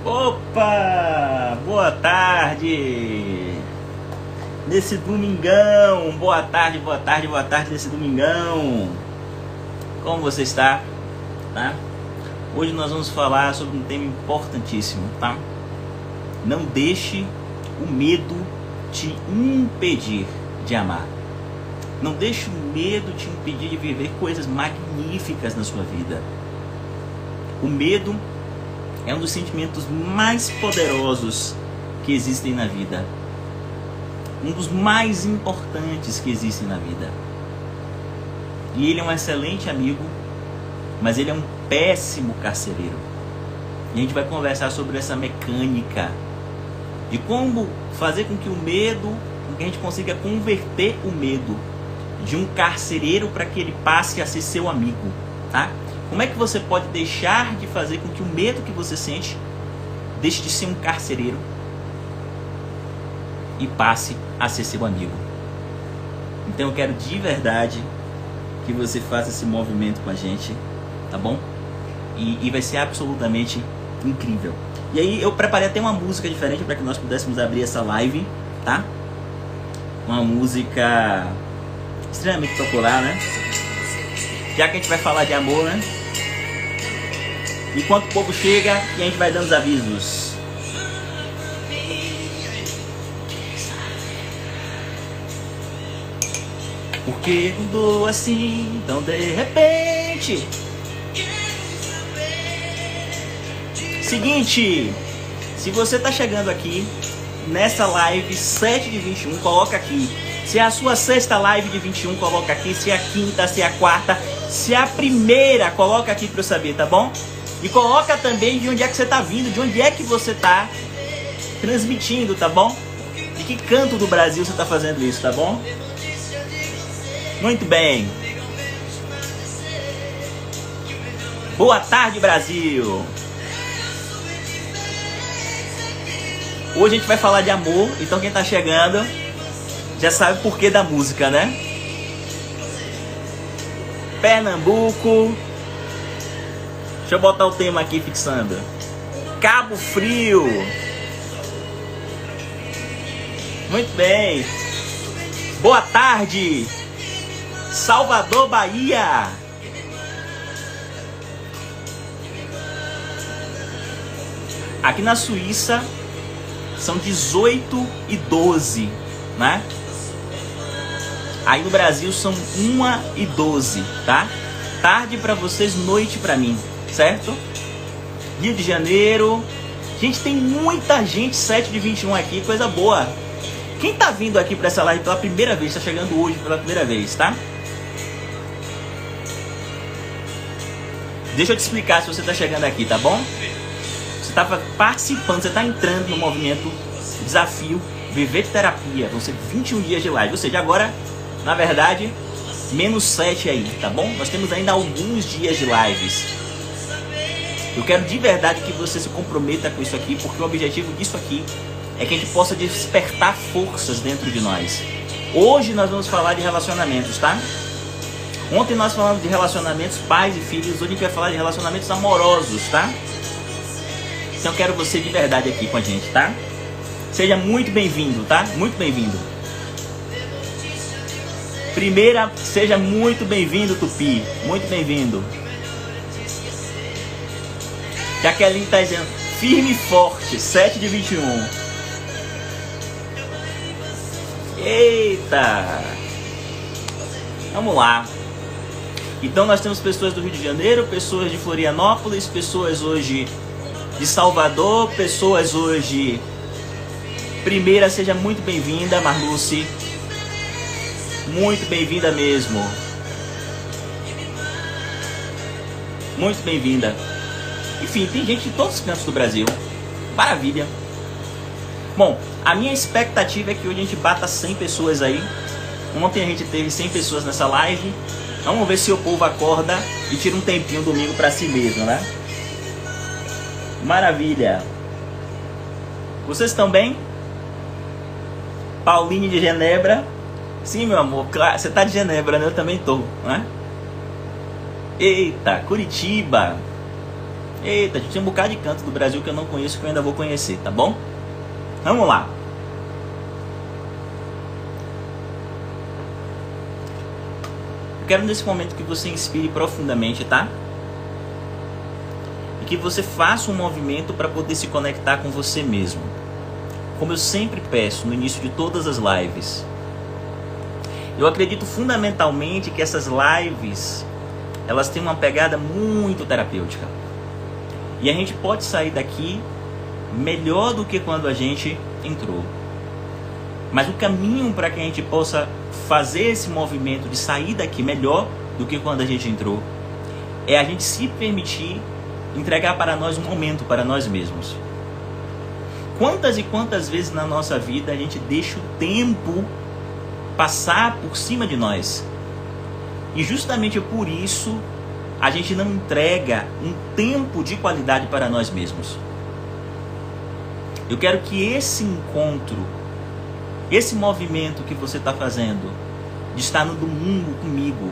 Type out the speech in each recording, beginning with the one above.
Opa! Boa tarde! Nesse domingão, boa tarde nesse domingão. Como você está? Tá? Hoje nós vamos falar sobre um tema importantíssimo, tá? Não deixe o medo te impedir de amar. Não deixe o medo te impedir de viver coisas magníficas na sua vida. O medo é um dos sentimentos mais poderosos que existem na vida. Um dos mais importantes que existem na vida. E ele é um excelente amigo, mas ele é um péssimo carcereiro. E a gente vai conversar sobre essa mecânica de como fazer com que o medo, com que a gente consiga converter o medo de um carcereiro para que ele passe a ser seu amigo, tá? Como é que você pode deixar de fazer com que o medo que você sente deixe de ser um carcereiro e passe a ser seu amigo? Então eu quero de verdade que você faça esse movimento com a gente, tá bom? E vai ser absolutamente incrível. E aí eu preparei até uma música diferente para que nós pudéssemos abrir essa live, tá? Uma música extremamente popular, né? Já que a gente vai falar de amor, né? Enquanto o povo chega e a gente vai dando os avisos. Por que mudou assim, tão de repente? Seguinte, se você tá chegando aqui nessa live 7 de 21, coloca aqui. Se é a sua sexta live de 21, coloca aqui. Se é a quinta, se é a quarta, se é a primeira, coloca aqui para eu saber, tá bom? E coloca também de onde é que você tá vindo, de onde é que você tá transmitindo, tá bom? De que canto do Brasil você tá fazendo isso, tá bom? Muito bem. Boa tarde, Brasil. Hoje a gente vai falar de amor, então quem tá chegando já sabe o porquê da música, né? Pernambuco. Deixa eu botar o tema aqui fixando. Cabo Frio. Muito bem. Boa tarde. Salvador, Bahia. Aqui na Suíça são 18h12, né? Aí no Brasil são 1h12, tá? Tarde pra vocês, noite pra mim, certo? Rio de Janeiro. Gente, tem muita gente 7 de 21 aqui, coisa boa. Quem tá vindo aqui pra essa live pela primeira vez, tá chegando hoje pela primeira vez, tá? Deixa eu te explicar se você tá chegando aqui, tá bom? Você tá participando, você tá entrando no movimento Desafio Viver Terapia. Vão ser 21 dias de live, ou seja, agora, na verdade, menos 7 aí, tá bom? Nós temos ainda alguns dias de lives. Eu quero de verdade que você se comprometa com isso aqui, porque o objetivo disso aqui é que a gente possa despertar forças dentro de nós. Hoje nós vamos falar de relacionamentos, tá? Ontem nós falamos de relacionamentos pais e filhos, hoje a gente vai falar de relacionamentos amorosos, tá? Então eu quero você de verdade aqui com a gente, tá? Seja muito bem-vindo, tá? Muito bem-vindo. Primeira, seja muito bem-vindo, Tupi. Muito bem-vindo. Jaqueline tá dizendo, firme e forte, 7 de 21. Eita! Vamos lá. Então nós temos pessoas do Rio de Janeiro, pessoas de Florianópolis, pessoas hoje de Salvador, pessoas hoje... Primeira, seja muito bem-vinda, Marluce. Muito bem-vinda mesmo. Muito bem-vinda. Enfim, tem gente de todos os cantos do Brasil. Maravilha. Bom, a minha expectativa é que hoje a gente bata 100 pessoas aí. Ontem a gente teve 100 pessoas nessa live. Vamos ver se o povo acorda e tira um tempinho domingo pra si mesmo, né? Maravilha. Vocês estão bem? Pauline de Genebra. Sim, meu amor, claro, você tá de Genebra, né? Eu também tô, né? Eita, Curitiba. Eita, gente, tem um bocado de canto do Brasil que eu não conheço, que eu ainda vou conhecer, tá bom? Vamos lá. Eu quero nesse momento que você inspire profundamente, tá? E que você faça um movimento para poder se conectar com você mesmo. Como eu sempre peço no início de todas as lives. Eu acredito fundamentalmente que essas lives, elas têm uma pegada muito terapêutica. E a gente pode sair daqui melhor do que quando a gente entrou. Mas o caminho para que a gente possa fazer esse movimento de sair daqui melhor do que quando a gente entrou é a gente se permitir entregar para nós um momento para nós mesmos. Quantas e quantas vezes na nossa vida a gente deixa o tempo passar por cima de nós? E justamente por isso a gente não entrega um tempo de qualidade para nós mesmos. Eu quero que esse encontro, esse movimento que você está fazendo, de estar no domingo comigo,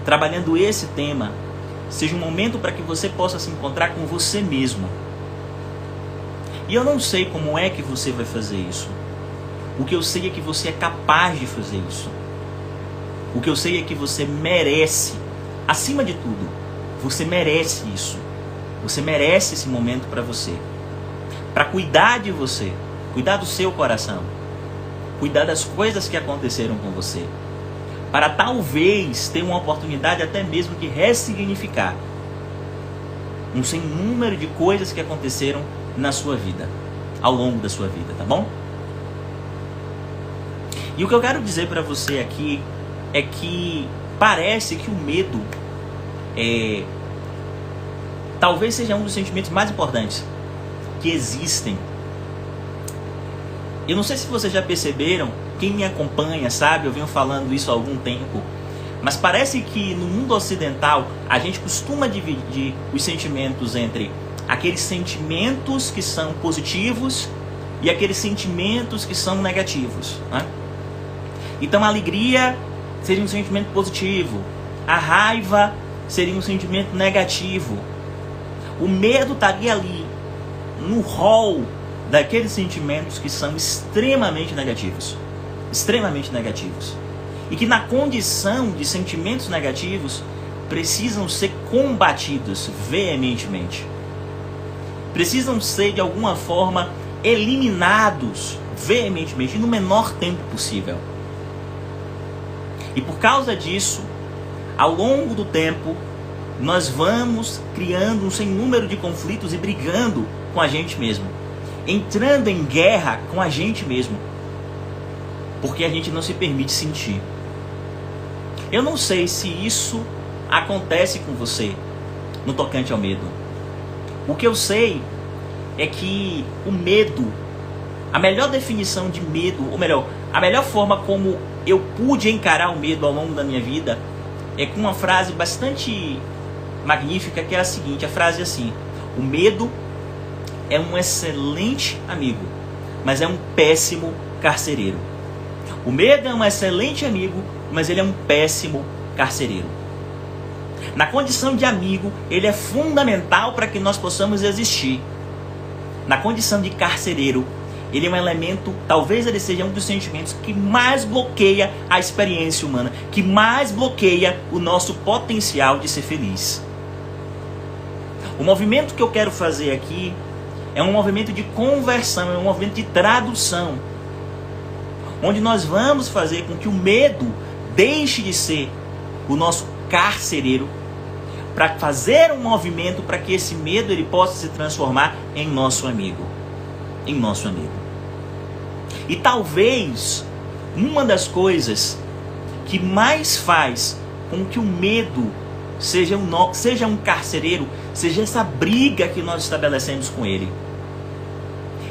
trabalhando esse tema, seja um momento para que você possa se encontrar com você mesmo. E eu não sei como é que você vai fazer isso. O que eu sei é que você é capaz de fazer isso. O que eu sei é que você merece, acima de tudo, você merece isso. Você merece esse momento para você. Para cuidar de você, cuidar do seu coração, cuidar das coisas que aconteceram com você, para talvez ter uma oportunidade até mesmo de ressignificar um sem número de coisas que aconteceram na sua vida, ao longo da sua vida, tá bom? E o que eu quero dizer para você aqui é que parece que o medo talvez seja um dos sentimentos mais importantes que existem. Eu não sei se vocês já perceberam, quem me acompanha sabe, eu venho falando isso há algum tempo, mas parece que no mundo ocidental a gente costuma dividir os sentimentos entre aqueles sentimentos que são positivos e aqueles sentimentos que são negativos, né? Então a alegria seria um sentimento positivo, a raiva seria um sentimento negativo, o medo estaria ali no rol daqueles sentimentos que são extremamente negativos, e que na condição de sentimentos negativos precisam ser combatidos veementemente, precisam ser de alguma forma eliminados veementemente no menor tempo possível. E por causa disso, ao longo do tempo, nós vamos criando um sem número de conflitos e brigando com a gente mesmo, entrando em guerra com a gente mesmo, porque a gente não se permite sentir. Eu não sei se isso acontece com você no tocante ao medo. O que eu sei é que o medo, a melhor definição de medo, ou melhor, a melhor forma como eu pude encarar o medo ao longo da minha vida é com uma frase bastante magnífica, que é a seguinte, a frase é assim: o medo é um excelente amigo, mas é um péssimo carcereiro. O medo é um excelente amigo, mas ele é um péssimo carcereiro. Na condição de amigo, ele é fundamental para que nós possamos existir. Na condição de carcereiro, ele é um elemento, talvez ele seja um dos sentimentos que mais bloqueia a experiência humana, que mais bloqueia o nosso potencial de ser feliz. O movimento que eu quero fazer aqui é um movimento de conversão, é um movimento de tradução, onde nós vamos fazer com que o medo deixe de ser o nosso carcereiro, para fazer um movimento para que esse medo ele possa se transformar em nosso amigo. Em nosso amigo. E talvez uma das coisas que mais faz com que o medo seja um carcereiro, seja essa briga que nós estabelecemos com ele.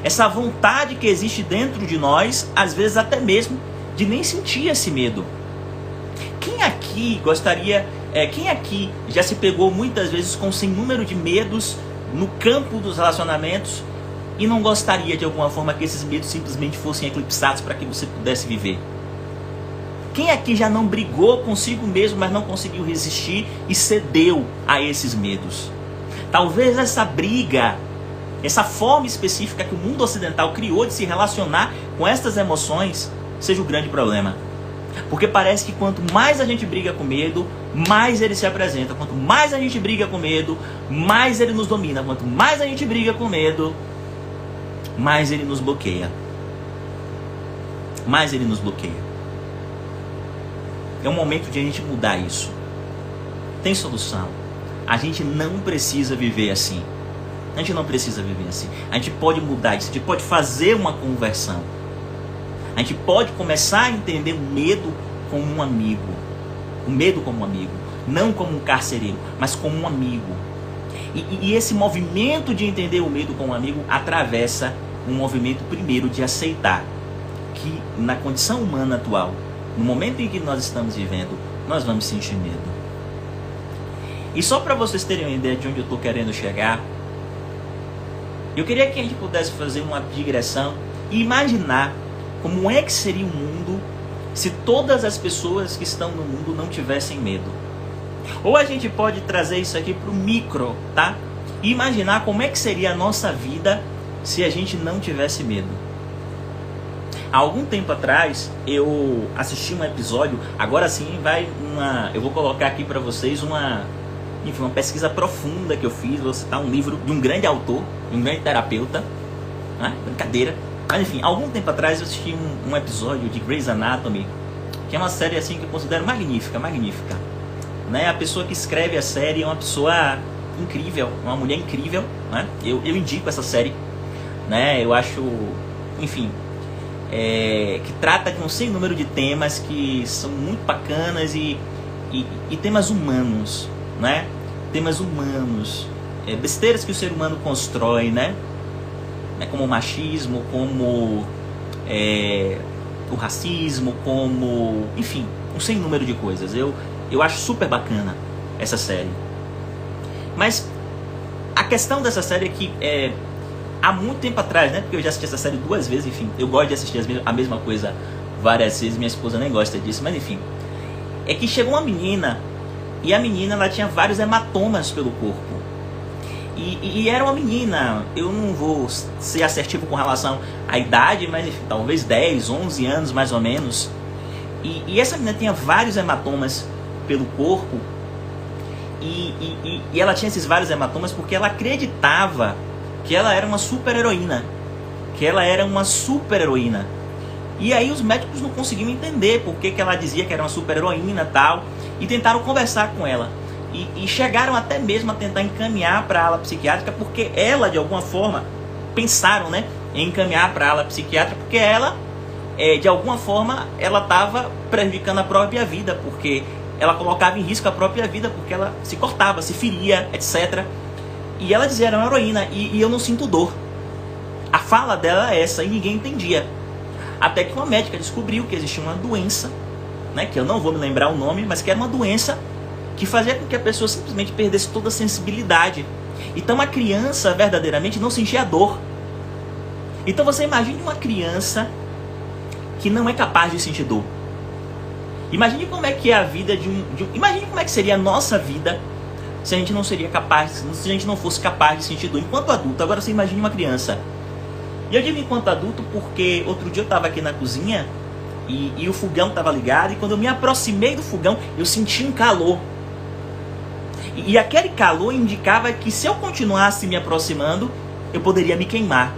Essa vontade que existe dentro de nós, às vezes até mesmo, de nem sentir esse medo. Quem aqui quem aqui já se pegou muitas vezes com sem número de medos no campo dos relacionamentos e não gostaria de alguma forma que esses medos simplesmente fossem eclipsados para que você pudesse viver? Quem aqui já não brigou consigo mesmo, mas não conseguiu resistir e cedeu a esses medos? Talvez essa briga, essa forma específica que o mundo ocidental criou de se relacionar com estas emoções, seja o grande problema. Porque parece que quanto mais a gente briga com medo, mais ele se apresenta. Quanto mais a gente briga com medo, mais ele nos domina. Quanto mais a gente briga com medo, mais ele nos bloqueia. Mais ele nos bloqueia. É um momento de a gente mudar isso. Tem solução. A gente não precisa viver assim. A gente não precisa viver assim. A gente pode mudar isso. A gente pode fazer uma conversão. A gente pode começar a entender o medo como um amigo. O medo como um amigo. Não como um carcereiro, mas como um amigo. E esse movimento de entender o medo como um amigo atravessa um movimento primeiro de aceitar que na condição humana atual, no momento em que nós estamos vivendo, nós vamos sentir medo. E só para vocês terem uma ideia de onde eu estou querendo chegar, eu queria que a gente pudesse fazer uma digressão e imaginar como é que seria o mundo se todas as pessoas que estão no mundo não tivessem medo. Ou a gente pode trazer isso aqui para o micro, tá? E imaginar como é que seria a nossa vida se a gente não tivesse medo. Há algum tempo atrás eu assisti um episódio, agora sim eu vou colocar aqui para vocês uma pesquisa profunda que eu fiz. Vou citar um livro de um grande autor, de um grande terapeuta, né? Brincadeira. Mas enfim, algum tempo atrás eu assisti um episódio de Grey's Anatomy, que é uma série assim que eu considero magnífica, né? A pessoa que escreve a série é uma pessoa incrível, uma mulher incrível, né? Eu indico essa série, né? Eu acho, enfim, que trata de um sem número de temas que são muito bacanas e temas humanos, né? Temas humanos, besteiras que o ser humano constrói, né? Como o machismo, como o racismo, como, enfim, um sem número de coisas. Eu acho super bacana essa série. Mas a questão dessa série é que há muito tempo atrás, né? Porque eu já assisti essa série 2 vezes, enfim. Eu gosto de assistir a mesma coisa várias vezes. Minha esposa nem gosta disso, mas enfim. É que chegou uma menina, e a menina ela tinha vários hematomas pelo corpo. E era uma menina, eu não vou ser assertivo com relação à idade, mas enfim, talvez 10, 11 anos mais ou menos. E essa menina tinha vários hematomas pelo corpo. E ela tinha esses vários hematomas porque ela acreditava que ela era uma super-heroína. E aí os médicos não conseguiam entender por que ela dizia que era uma super-heroína e tal. E tentaram conversar com ela. E chegaram até mesmo a tentar encaminhar para a ala psiquiátrica, porque ela, de alguma forma, pensaram, né, em encaminhar para a ala psiquiátrica, porque ela, de alguma forma, ela estava prejudicando a própria vida, porque ela colocava em risco a própria vida, porque ela se cortava, se feria, etc. E ela dizia, era uma heroína, e eu não sinto dor. A fala dela é essa, e ninguém entendia. Até que uma médica descobriu que existia uma doença, né, que eu não vou me lembrar o nome, mas que era uma doença que fazia com que a pessoa simplesmente perdesse toda a sensibilidade. Então a criança verdadeiramente não sentia dor. Então você imagine uma criança que não é capaz de sentir dor. Imagine como é que é a vida imagine como é que seria a nossa vida se a gente não seria capaz, se a gente não fosse capaz de sentir dor enquanto adulto. Agora você imagine uma criança. E eu digo enquanto adulto porque outro dia eu estava aqui na cozinha e o fogão estava ligado, e quando eu me aproximei do fogão eu senti um calor. E aquele calor indicava que se eu continuasse me aproximando, eu poderia me queimar.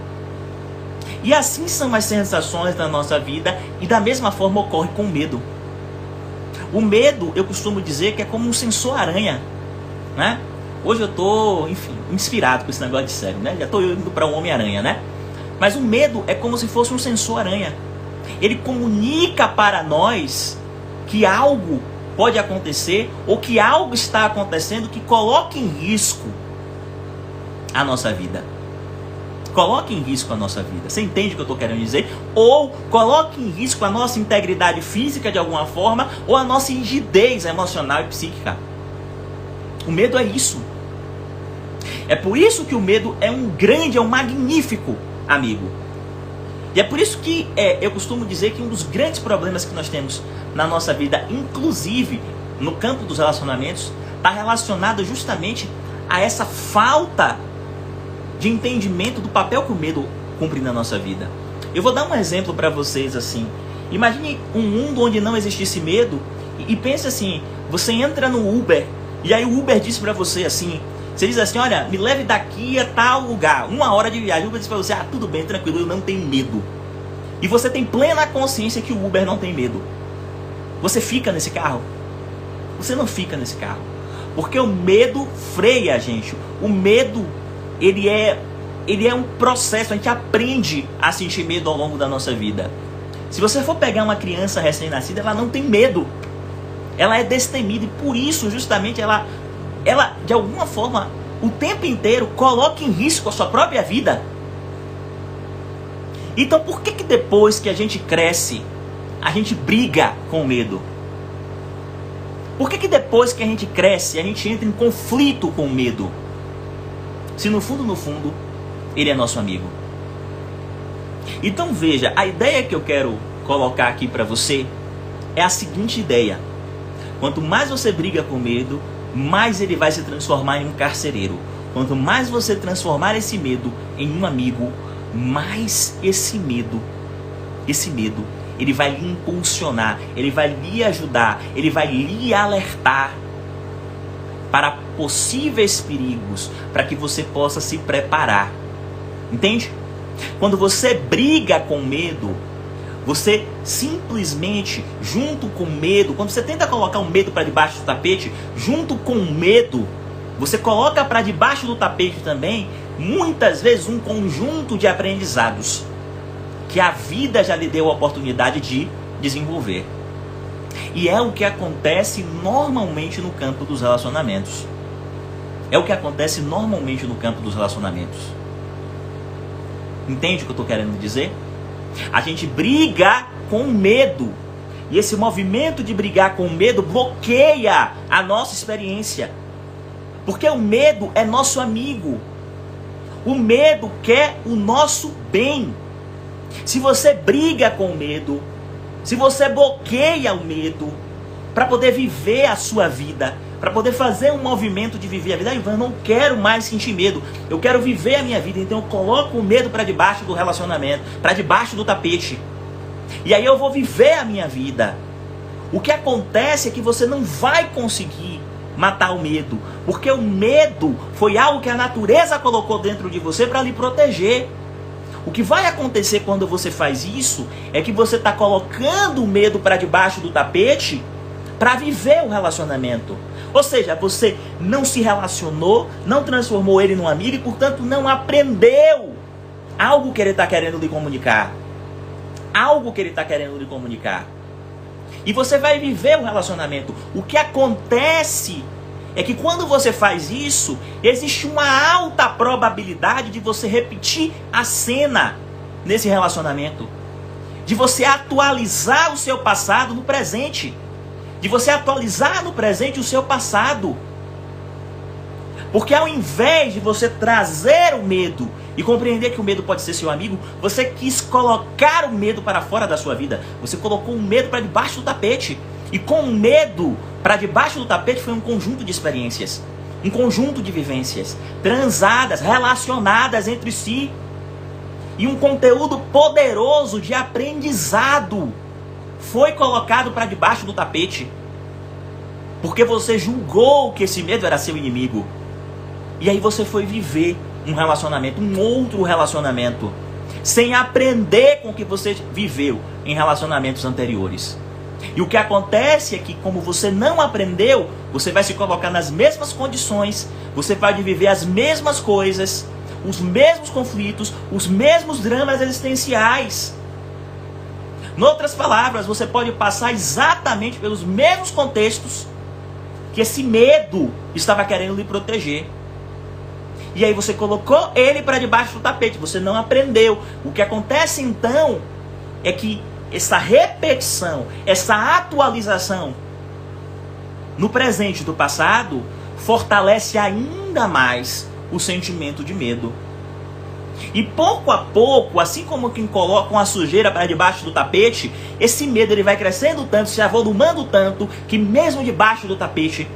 E assim são as sensações da nossa vida, e da mesma forma ocorre com o medo. O medo, eu costumo dizer que é como um sensor-aranha, né? Hoje eu estou, enfim, inspirado com esse negócio de série, né? Já estou indo para o Homem-Aranha, né? Mas o medo é como se fosse um sensor-aranha. Ele comunica para nós que algo pode acontecer, ou que algo está acontecendo que coloque em risco a nossa vida. Coloque em risco a nossa vida. Você entende o que eu estou querendo dizer? Ou coloque em risco a nossa integridade física de alguma forma, ou a nossa rigidez emocional e psíquica. O medo é isso. É por isso que o medo é um magnífico amigo. E é por isso que eu costumo dizer que um dos grandes problemas que nós temos na nossa vida, inclusive no campo dos relacionamentos, está relacionado justamente a essa falta de entendimento do papel que o medo cumpre na nossa vida. Eu vou dar um exemplo para vocês assim. Imagine um mundo onde não existisse medo e pense assim, você entra no Uber e aí o Uber diz para você assim, você diz assim, olha, me leve daqui a tal lugar, 1 hora de viagem. O Uber diz para você, tudo bem, tranquilo, eu não tenho medo. E você tem plena consciência que o Uber não tem medo. Você fica nesse carro? Você não fica nesse carro. Porque o medo freia a gente. O medo, ele é um processo, a gente aprende a sentir medo ao longo da nossa vida. Se você for pegar uma criança recém-nascida, ela não tem medo. Ela é destemida e por isso, justamente, ela de alguma forma, o tempo inteiro, coloca em risco a sua própria vida. Então, por que depois que a gente cresce, a gente briga com o medo? Por que depois que a gente cresce, a gente entra em conflito com o medo? Se no fundo, ele é nosso amigo. Então veja, a ideia que eu quero colocar aqui para você é a seguinte ideia. Quanto mais você briga com o medo, mais ele vai se transformar em um carcereiro. Quanto mais você transformar esse medo em um amigo, mais esse medo, ele vai lhe impulsionar, ele vai lhe ajudar, ele vai lhe alertar para possíveis perigos, para que você possa se preparar. Entende? Quando você briga com medo, você simplesmente, junto com o medo, quando você tenta colocar o medo para debaixo do tapete, junto com o medo, você coloca para debaixo do tapete também, muitas vezes, um conjunto de aprendizados que a vida já lhe deu a oportunidade de desenvolver. E é o que acontece normalmente no campo dos relacionamentos. É o que acontece normalmente no campo dos relacionamentos. Entende o que eu estou querendo dizer? A gente briga com medo. E esse movimento de brigar com medo bloqueia a nossa experiência. Porque o medo é nosso amigo. O medo quer o nosso bem. Se você briga com o medo, se você bloqueia o medo para poder viver a sua vida, para poder fazer um movimento de viver a vida, eu não quero mais sentir medo, eu quero viver a minha vida, então eu coloco o medo para debaixo do relacionamento, para debaixo do tapete. E aí eu vou viver a minha vida. O que acontece é que você não vai conseguir matar o medo, porque o medo foi algo que a natureza colocou dentro de você para lhe proteger. O que vai acontecer quando você faz isso é que você está colocando o medo para debaixo do tapete para viver o relacionamento. Ou seja, você não se relacionou, não transformou ele num amigo e, portanto, não aprendeu algo que ele está querendo lhe comunicar. Algo que ele está querendo lhe comunicar. E você vai viver o relacionamento. O que acontece é que quando você faz isso, existe uma alta probabilidade de você repetir a cena nesse relacionamento. De você atualizar o seu passado no presente. De você atualizar no presente o seu passado. Porque ao invés de você trazer o medo e compreender que o medo pode ser seu amigo, você quis colocar o medo para fora da sua vida. Você colocou o medo para debaixo do tapete. E com o medo para debaixo do tapete foi um conjunto de experiências, um conjunto de vivências, transadas, relacionadas entre si. E um conteúdo poderoso de aprendizado foi colocado para debaixo do tapete. Porque você julgou que esse medo era seu inimigo. E aí você foi viver um relacionamento, um outro relacionamento, sem aprender com o que você viveu em relacionamentos anteriores. E o que acontece é que, como você não aprendeu, você vai se colocar nas mesmas condições, você vai viver as mesmas coisas, os mesmos conflitos, os mesmos dramas existenciais. Em outras palavras, você pode passar exatamente pelos mesmos contextos que esse medo estava querendo lhe proteger. E aí você colocou ele para debaixo do tapete, você não aprendeu. O que acontece então é que essa repetição, essa atualização no presente do passado fortalece ainda mais o sentimento de medo. E pouco a pouco, assim como quem coloca uma sujeira para debaixo do tapete, esse medo ele vai crescendo tanto, se avolumando tanto, que mesmo debaixo do tapete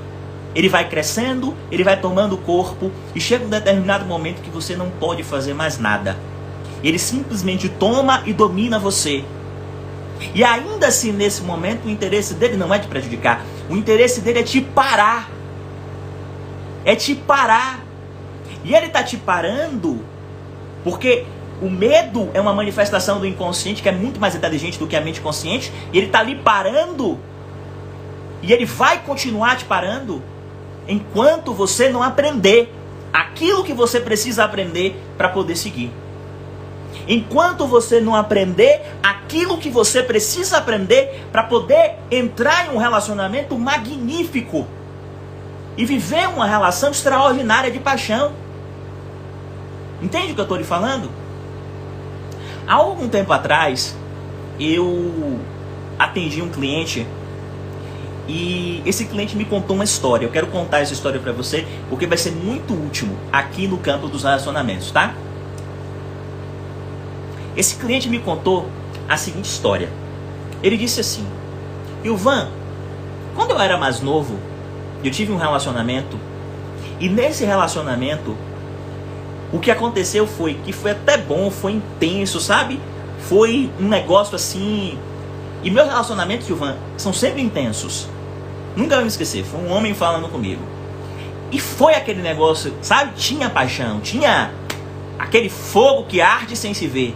Ele vai crescendo, ele vai tomando corpo e chega um determinado momento que você não pode fazer mais nada. Ele simplesmente toma e domina você. E ainda assim, nesse momento, o interesse dele não é te prejudicar. O interesse dele é te parar. É te parar. E ele está te parando porque o medo é uma manifestação do inconsciente que é muito mais inteligente do que a mente consciente. E ele está ali parando. E ele vai continuar te parando enquanto você não aprender aquilo que você precisa aprender para poder seguir. Enquanto você não aprender aquilo que você precisa aprender para poder entrar em um relacionamento magnífico e viver uma relação extraordinária de paixão. Entende o que eu estou lhe falando? Há algum tempo atrás, eu atendi um cliente e esse cliente me contou uma história. Eu quero contar essa história para você porque vai ser muito útil aqui no campo dos relacionamentos, tá? Esse cliente me contou a seguinte história. Ele disse assim: Ilvan, quando eu era mais novo, eu tive um relacionamento. E nesse relacionamento, o que aconteceu foi que foi até bom, foi intenso, sabe? Foi um negócio assim. E meus relacionamentos, Ilvan, são sempre intensos. Nunca vou me esquecer, foi um homem falando comigo. E foi aquele negócio, sabe? Tinha paixão, tinha aquele fogo que arde sem se ver.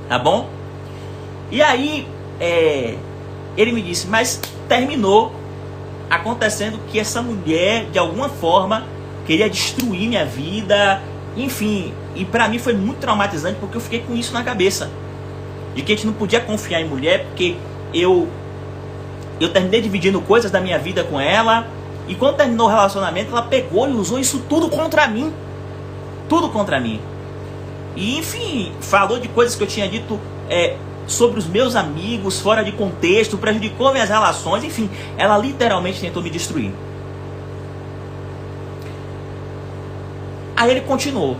Tá bom? E aí, ele me disse, mas terminou acontecendo que essa mulher, de alguma forma, queria destruir minha vida. Enfim, e pra mim foi muito traumatizante porque eu fiquei com isso na cabeça. De que a gente não podia confiar em mulher porque eu terminei dividindo coisas da minha vida com ela. E quando terminou o relacionamento, ela pegou e usou isso tudo contra mim. Tudo contra mim. E enfim, falou de coisas que eu tinha dito sobre os meus amigos, fora de contexto, prejudicou minhas relações, enfim, ela literalmente tentou me destruir. Aí ele continuou.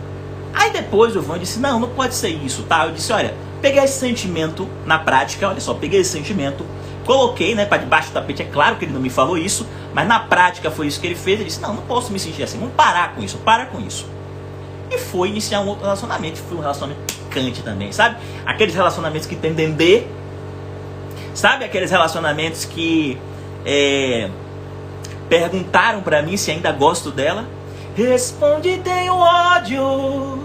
Aí depois o Ivan disse, não pode ser isso, tá? Eu disse, olha, peguei esse sentimento na prática, olha só, peguei esse sentimento, coloquei, né, para debaixo do tapete, é claro que ele não me falou isso, mas na prática foi isso que ele fez. Ele disse, não posso me sentir assim, vamos parar com isso, para com isso. E foi iniciar um outro relacionamento. Foi um relacionamento picante também, sabe? Aqueles relacionamentos que tem dendê. Sabe aqueles relacionamentos que perguntaram pra mim se ainda gosto dela? Responde, tenho ódio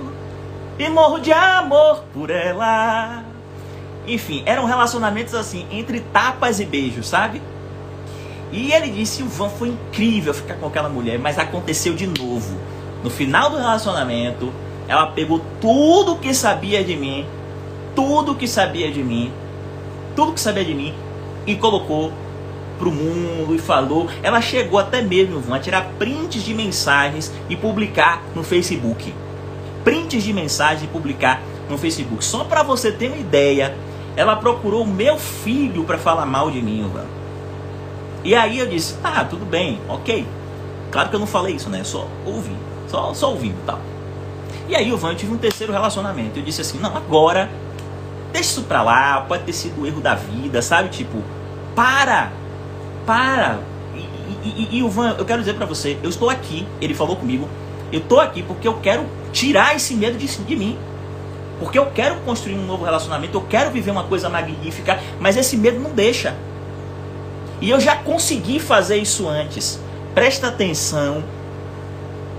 e morro de amor por ela. Enfim, eram relacionamentos assim, entre tapas e beijos, sabe? E ele disse, Ilvan, foi incrível ficar com aquela mulher, mas aconteceu de novo. No final do relacionamento, ela pegou tudo que sabia de mim, e colocou pro mundo e falou. Ela chegou até mesmo a tirar prints de mensagens e publicar no Facebook. Prints de mensagens e publicar no Facebook. Só para você ter uma ideia, ela procurou o meu filho para falar mal de mim, Ivan. E aí eu disse, tá, tudo bem, ok. Claro que eu não falei isso, né? Só ouvi. Só ouvindo e tal. E aí, Ivan, eu tive um terceiro relacionamento. Eu disse assim, não, agora, deixa isso pra lá, pode ter sido o erro da vida, sabe? Tipo, para. E Ivan, eu quero dizer pra você, eu estou aqui, ele falou comigo, eu tô aqui porque eu quero tirar esse medo de mim. Porque eu quero construir um novo relacionamento, eu quero viver uma coisa magnífica, mas esse medo não deixa. E eu já consegui fazer isso antes. Presta atenção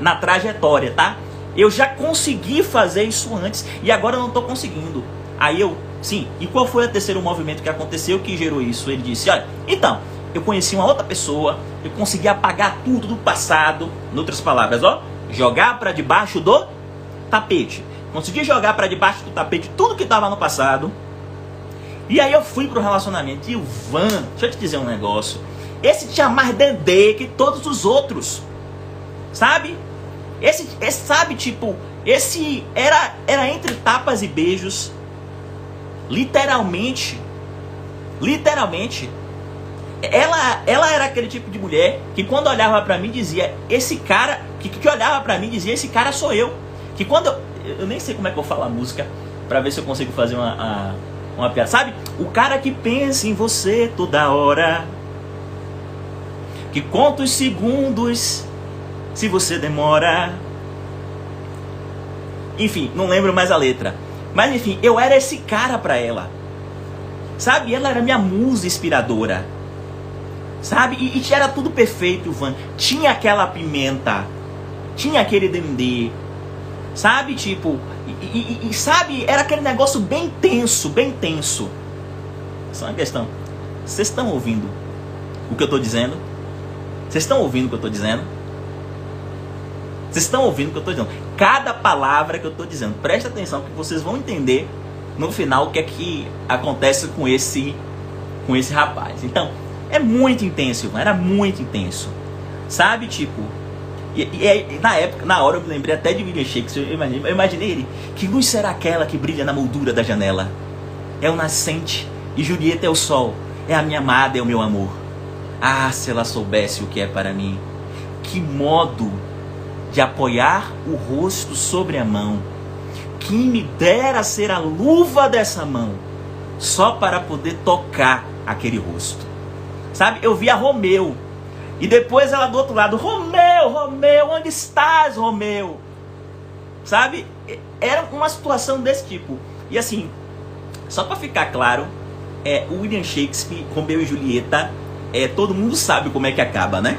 na trajetória, tá? Eu já consegui fazer isso antes e agora eu não estou conseguindo. Aí sim, e qual foi o terceiro movimento que aconteceu que gerou isso? Ele disse, olha, então, eu conheci uma outra pessoa, eu consegui apagar tudo do passado, em outras palavras, ó, jogar para debaixo do tapete. Consegui jogar para debaixo do tapete tudo que estava no passado. E aí eu fui pro relacionamento. E o Ivan, deixa eu te dizer um negócio, esse tinha mais dendê que todos os outros, sabe? Esse sabe, tipo, esse era entre tapas e beijos, literalmente, ela era aquele tipo de mulher que quando olhava pra mim dizia, esse cara, que olhava pra mim dizia, esse cara sou eu. Que quando eu nem sei como é que eu falo a música, pra ver se eu consigo fazer uma piada, sabe? O cara que pensa em você toda hora, que conta os segundos se você demora. Enfim, não lembro mais a letra. Mas enfim, eu era esse cara pra ela. Sabe? Ela era minha musa inspiradora. Sabe? E era tudo perfeito, Ivan. Tinha aquela pimenta. Tinha aquele dendê. Sabe? Tipo... E sabe? Era aquele negócio bem tenso, bem tenso. Só uma questão. Vocês estão ouvindo o que eu tô dizendo? Vocês estão ouvindo o que eu tô dizendo? Vocês estão ouvindo o que eu tô dizendo? Cada palavra que eu tô dizendo. Presta atenção que vocês vão entender no final o que é que acontece com esse rapaz. Então, é muito intenso, Ivan. Era muito intenso. Sabe, tipo... E na época, na hora eu me lembrei até de William Shakespeare. Eu imaginei ele. Que luz será aquela que brilha na moldura da janela? É o nascente. E Julieta é o sol. É a minha amada, é o meu amor. Ah, se ela soubesse o que é para mim. Que modo de apoiar o rosto sobre a mão. Quem me dera ser a luva dessa mão. Só para poder tocar aquele rosto. Sabe, eu via Romeu. E depois ela do outro lado. Romeu, Romeu, onde estás, Romeu? Sabe, era uma situação desse tipo. E assim, só para ficar claro, o William Shakespeare, Romeu e Julieta, todo mundo sabe como é que acaba, né?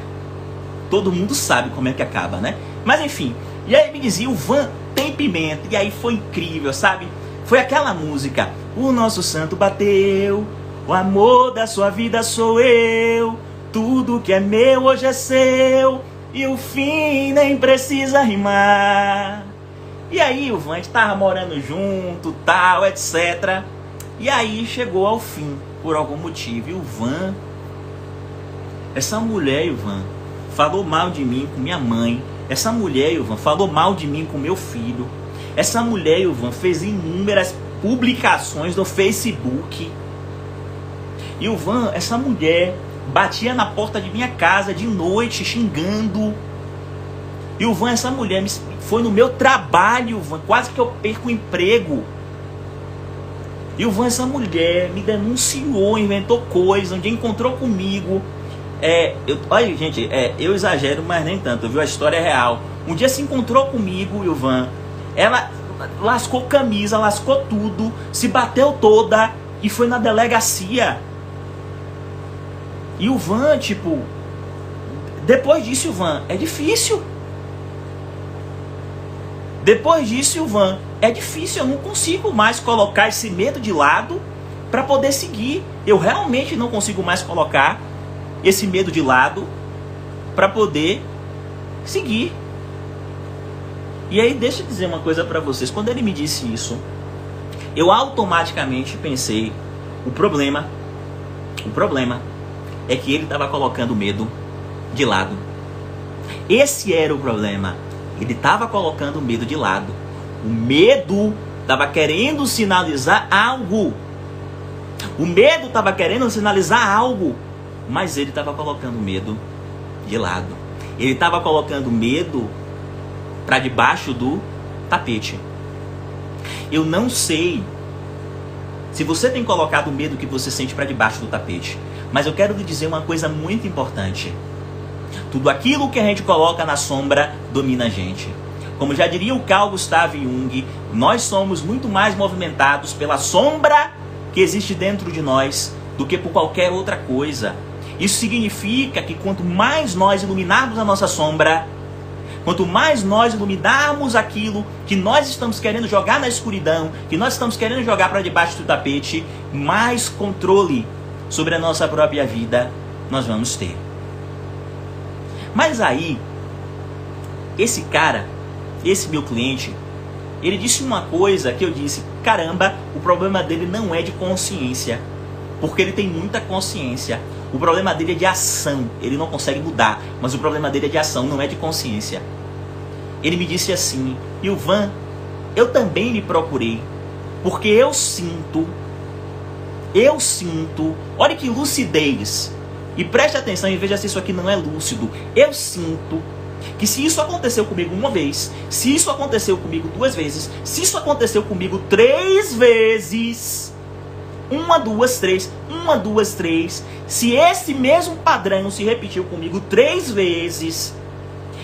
Todo mundo sabe como é que acaba, né? Mas enfim, e aí me dizia, o Van tem pimenta. E aí foi incrível, sabe? Foi aquela música, o nosso santo bateu, o amor da sua vida sou eu, tudo que é meu hoje é seu, e o fim nem precisa rimar. E aí o Van, a gente tava morando junto, tal, etc. E aí chegou ao fim, por algum motivo. E o Van, essa mulher, Ivan, falou mal de mim com minha mãe. Essa mulher, Ivan, falou mal de mim com meu filho. Essa mulher, Ivan, fez inúmeras publicações no Facebook. E o Van, essa mulher, batia na porta de minha casa de noite, xingando. E o Van, essa mulher foi no meu trabalho, Van, quase que eu perco o emprego. E o Van, essa mulher me denunciou, inventou coisa, um dia encontrou comigo. Olha, gente, eu exagero, mas nem tanto, viu? A história é real. Um dia se encontrou comigo, Ivan. Ela lascou camisa, lascou tudo, se bateu toda e foi na delegacia. E o Van, tipo, depois disso, o Van, é difícil. Depois disso, o Van, é difícil. Eu não consigo mais colocar esse medo de lado para poder seguir. Eu realmente não consigo mais colocar esse medo de lado para poder seguir. E aí, deixa eu dizer uma coisa para vocês. Quando ele me disse isso, eu automaticamente pensei, o problema é que ele estava colocando o medo de lado. Esse era o problema. Ele estava colocando o medo de lado. O medo estava querendo sinalizar algo. O medo estava querendo sinalizar algo. Mas ele estava colocando o medo de lado. Ele estava colocando medo para debaixo do tapete. Eu não sei se você tem colocado o medo que você sente para debaixo do tapete. Mas eu quero lhe dizer uma coisa muito importante. Tudo aquilo que a gente coloca na sombra domina a gente. Como já diria o Carl Gustav Jung, nós somos muito mais movimentados pela sombra que existe dentro de nós do que por qualquer outra coisa. Isso significa que quanto mais nós iluminarmos a nossa sombra, quanto mais nós iluminarmos aquilo que nós estamos querendo jogar na escuridão, que nós estamos querendo jogar para debaixo do tapete, mais controle sobre a nossa própria vida nós vamos ter. Mas aí, esse cara, esse meu cliente, ele disse uma coisa que eu disse, caramba, o problema dele não é de consciência, porque ele tem muita consciência. O problema dele é de ação, ele não consegue mudar, mas o problema dele é de ação, não é de consciência. Ele me disse assim, Ilvan, eu também lhe procurei, porque eu sinto, olha que lucidez, e preste atenção e veja se isso aqui não é lúcido. Eu sinto que se isso aconteceu comigo uma vez, se isso aconteceu comigo 2 vezes, se isso aconteceu comigo 3 vezes, uma, duas, três, uma, duas, três. Se esse mesmo padrão se repetiu comigo 3 vezes,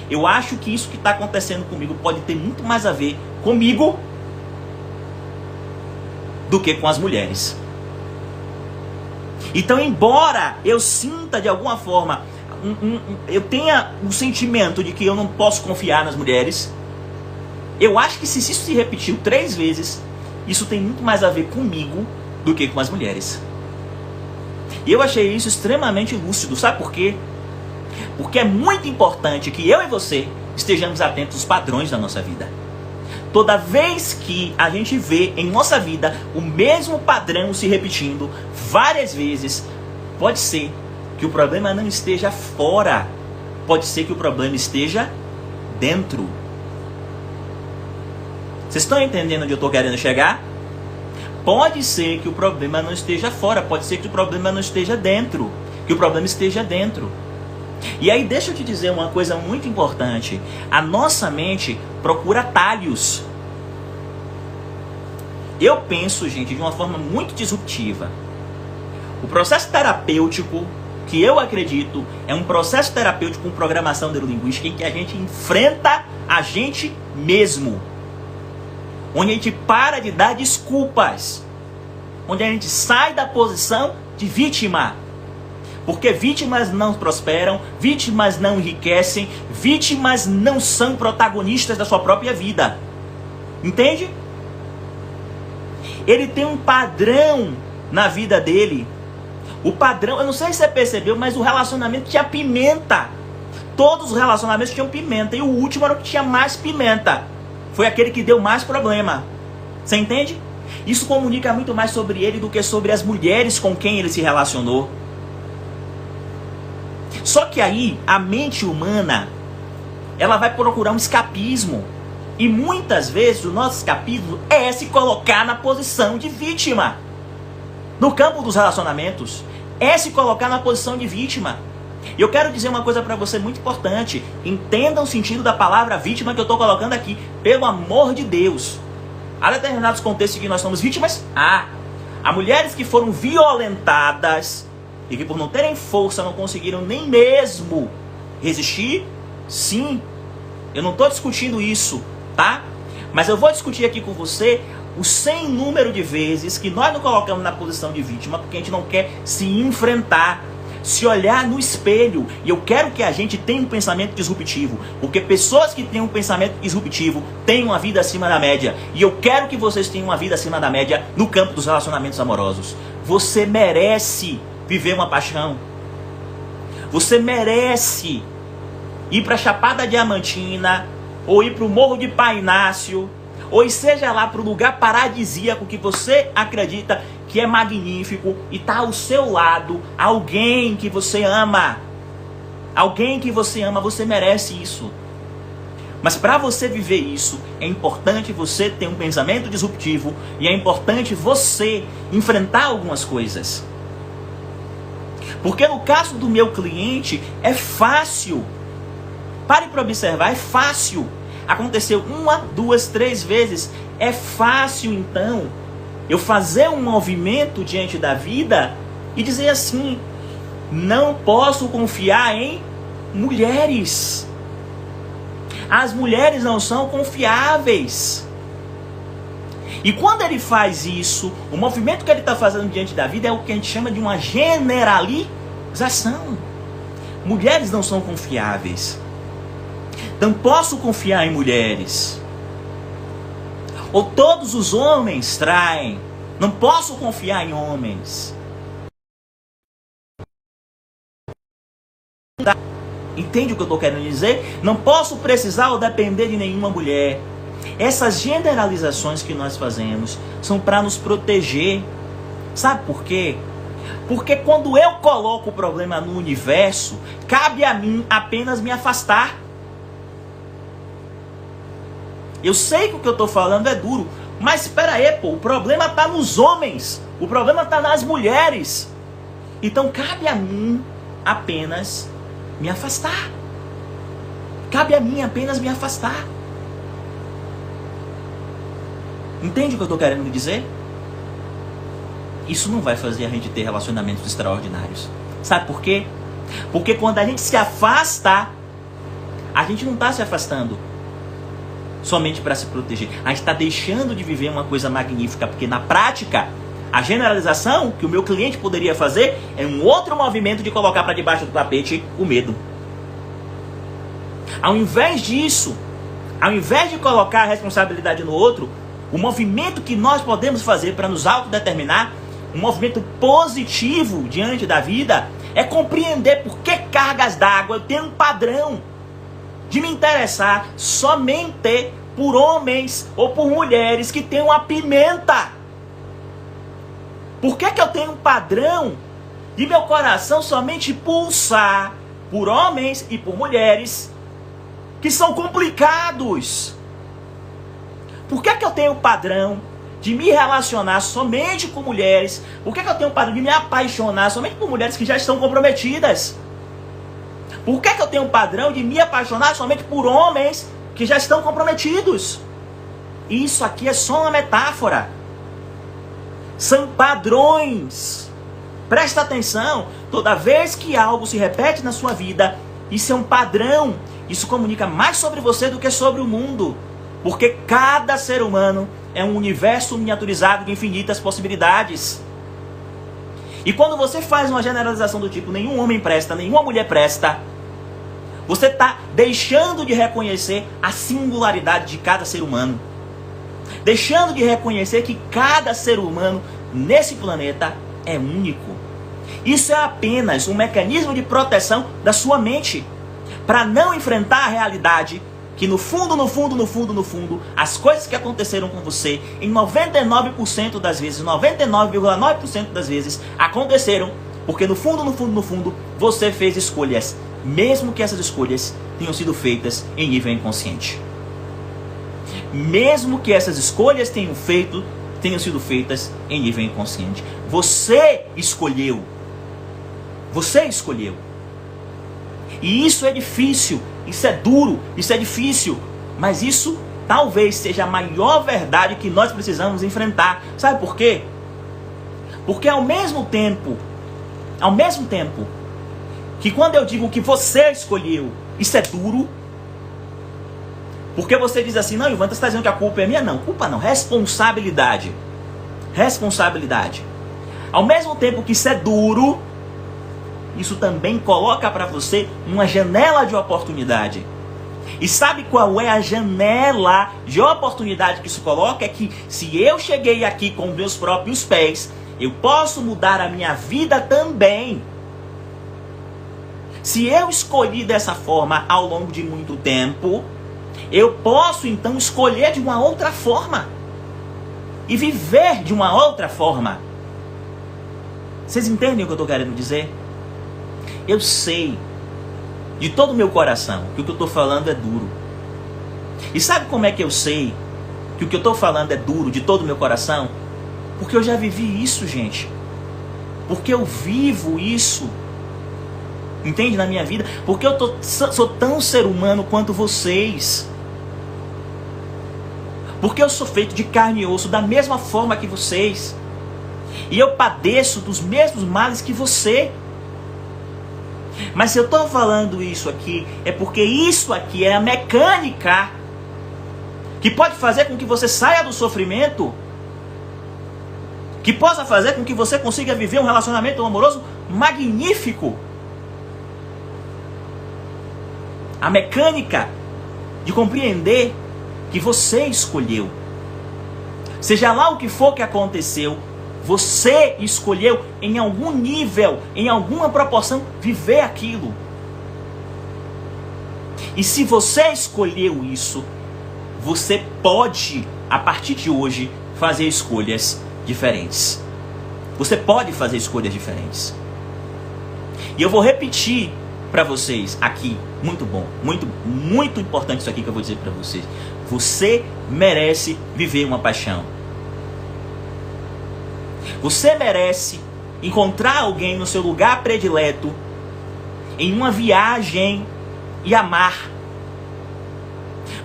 eu acho que isso que está acontecendo comigo pode ter muito mais a ver comigo do que com as mulheres. Então, embora eu sinta de alguma forma, eu tenha um sentimento de que eu não posso confiar nas mulheres, eu acho que se isso se repetiu 3 vezes, isso tem muito mais a ver comigo do que com as mulheres. E eu achei isso extremamente lúcido. Sabe por quê? Porque é muito importante que eu e você estejamos atentos aos padrões da nossa vida. Toda vez que a gente vê em nossa vida o mesmo padrão se repetindo várias vezes, pode ser que o problema não esteja fora, pode ser que o problema esteja dentro. Vocês estão entendendo onde eu estou querendo chegar? Pode ser que o problema não esteja fora, pode ser que o problema não esteja dentro, que o problema esteja dentro. E aí deixa eu te dizer uma coisa muito importante. A nossa mente procura atalhos. Eu penso, gente, de uma forma muito disruptiva. O processo terapêutico, que eu acredito, é um processo terapêutico com programação neurolinguística em que a gente enfrenta a gente mesmo. Onde a gente para de dar desculpas. Onde a gente sai da posição de vítima. Porque vítimas não prosperam, vítimas não enriquecem, vítimas não são protagonistas da sua própria vida. Entende? Ele tem um padrão na vida dele. O padrão, eu não sei se você percebeu, mas o relacionamento tinha pimenta. Todos os relacionamentos tinham pimenta. E o último era o que tinha mais pimenta. Foi aquele que deu mais problema. Você entende? Isso comunica muito mais sobre ele do que sobre as mulheres com quem ele se relacionou. Só que aí, a mente humana, ela vai procurar um escapismo. E muitas vezes o nosso escapismo é se colocar na posição de vítima. No campo dos relacionamentos, é se colocar na posição de vítima. E eu quero dizer uma coisa para você muito importante. Entenda o sentido da palavra vítima que eu estou colocando aqui. Pelo amor de Deus. Há determinados contextos em que nós somos vítimas? Há mulheres que foram violentadas e que por não terem força não conseguiram nem mesmo resistir? Sim. Eu não estou discutindo isso, tá? Mas eu vou discutir aqui com você o sem número de vezes que nós nos colocamos na posição de vítima porque a gente não quer se enfrentar, se olhar no espelho. E eu quero que a gente tenha um pensamento disruptivo, porque pessoas que têm um pensamento disruptivo têm uma vida acima da média. E eu quero que vocês tenham uma vida acima da média no campo dos relacionamentos amorosos. Você merece viver uma paixão. Você merece ir para a Chapada Diamantina, ou ir para o Morro de Pai Inácio, ou seja lá para o lugar paradisíaco que você acredita que é magnífico e está ao seu lado alguém que você ama. Alguém que você ama, você merece isso. Mas para você viver isso, é importante você ter um pensamento disruptivo e é importante você enfrentar algumas coisas. Porque no caso do meu cliente, é fácil. Pare para observar, é fácil. Aconteceu 1, 2, 3 vezes. É fácil, então, eu fazer um movimento diante da vida e dizer assim: não posso confiar em mulheres. As mulheres não são confiáveis. E quando ele faz isso, o movimento que ele está fazendo diante da vida é o que a gente chama de uma generalização. Mulheres não são confiáveis. Não posso confiar em mulheres. Ou todos os homens traem. Não posso confiar em homens. Entende o que eu estou querendo dizer? Não posso precisar ou depender de nenhuma mulher. Essas generalizações que nós fazemos são para nos proteger. Sabe por quê? Porque quando eu coloco o problema no universo, cabe a mim apenas me afastar. Eu sei que o que eu estou falando é duro, mas espera aí, pô, o problema está nos homens, o problema está nas mulheres. Então cabe a mim apenas me afastar. Cabe a mim apenas me afastar. Entende o que eu estou querendo dizer? isso não vai fazer a gente ter relacionamentos extraordinários. Sabe por quê? Porque quando a gente se afasta, a gente não está se afastando somente para se proteger. A gente está deixando de viver uma coisa magnífica, porque na prática, a generalização que o meu cliente poderia fazer é um outro movimento de colocar para debaixo do tapete o medo. Ao invés disso, ao invés de colocar a responsabilidade no outro, o movimento que nós podemos fazer para nos autodeterminar, um movimento positivo diante da vida, é compreender por que cargas d'água eu tenho um padrão de me interessar somente por homens ou por mulheres que têm uma pimenta. Por que eu tenho um padrão de meu coração somente pulsar por homens e por mulheres que são complicados? Por que eu tenho um padrão de me relacionar somente com mulheres? Por que eu tenho um padrão de me apaixonar somente por mulheres que já estão comprometidas? Por que eu tenho um padrão de me apaixonar somente por homens que já estão comprometidos? Isso aqui é só uma metáfora. São padrões. Presta atenção. Toda vez que algo se repete na sua vida, isso é um padrão. Isso comunica mais sobre você do que sobre o mundo. Porque cada ser humano é um universo miniaturizado de infinitas possibilidades. E quando você faz uma generalização do tipo nenhum homem presta, nenhuma mulher presta, você está deixando de reconhecer a singularidade de cada ser humano. Deixando de reconhecer que cada ser humano nesse planeta é único. Isso é apenas um mecanismo de proteção da sua mente, para não enfrentar a realidade que no fundo, as coisas que aconteceram com você, em 99% das vezes, 99,9% das vezes, aconteceram porque no fundo, você fez escolhas, mesmo que essas escolhas tenham sido feitas em nível inconsciente. Mesmo que essas escolhas tenham sido feitas em nível inconsciente. Você escolheu. Você escolheu. E isso é difícil, isso é duro, isso é difícil. Mas isso talvez seja a maior verdade que nós precisamos enfrentar. Sabe por quê? Porque ao mesmo tempo que quando eu digo que você escolheu, isso é duro. Porque você diz assim, não, Ivan, você está dizendo que a culpa é minha? Não, culpa não, responsabilidade. Responsabilidade. Ao mesmo tempo que isso é duro, isso também coloca para você uma janela de oportunidade. E sabe qual é a janela de oportunidade que isso coloca? É que se eu cheguei aqui com meus próprios pés, eu posso mudar a minha vida também. Se eu escolhi dessa forma ao longo de muito tempo, eu posso então escolher de uma outra forma. E viver de uma outra forma. Vocês entendem o que eu estou querendo dizer? Eu sei, de todo o meu coração, que o que eu estou falando é duro. E sabe como é que eu sei que o que eu estou falando é duro de todo o meu coração? Porque eu já vivi isso, gente. Porque eu vivo isso. Entende? Na minha vida. Porque eu sou tão ser humano quanto vocês. Porque eu sou feito de carne e osso da mesma forma que vocês. E eu padeço dos mesmos males que você. Mas se eu estou falando isso aqui, é porque isso aqui é a mecânica que pode fazer com que você saia do sofrimento, que possa fazer com que você consiga viver um relacionamento amoroso magnífico. A mecânica de compreender que você escolheu. Seja lá o que for que aconteceu, você escolheu em algum nível, em alguma proporção, viver aquilo. E se você escolheu isso, você pode, a partir de hoje, fazer escolhas diferentes. Você pode fazer escolhas diferentes. E eu vou repetir para vocês aqui, muito bom, muito importante isso aqui que eu vou dizer para vocês. Você merece viver uma paixão. Você merece encontrar alguém no seu lugar predileto, em uma viagem, e amar.